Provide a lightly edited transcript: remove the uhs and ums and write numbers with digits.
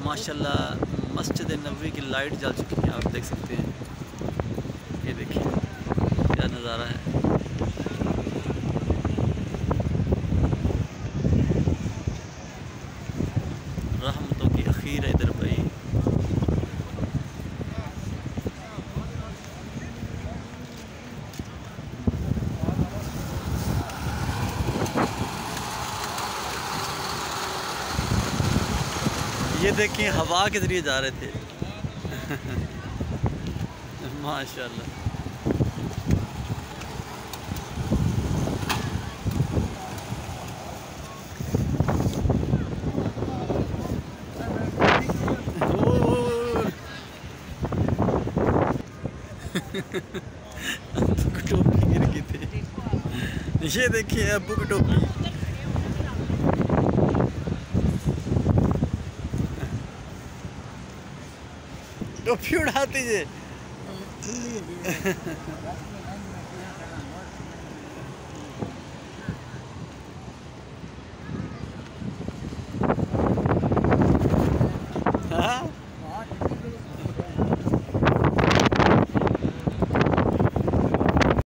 माशाल्लाह मस्जिद नबवी की लाइट जल चुकी है, आप देख सकते हैं। ये देखिए क्या नज़ारा है। रहमतों की अखीर है इधर भाई। ये देखिए हवा के ज़रिए जा रहे थे। माशाल्लाह। अब्बू की टोपी गिर गई थी। ये देखिए अब्बू की टोपी। टोपी उड़ा दीजिए।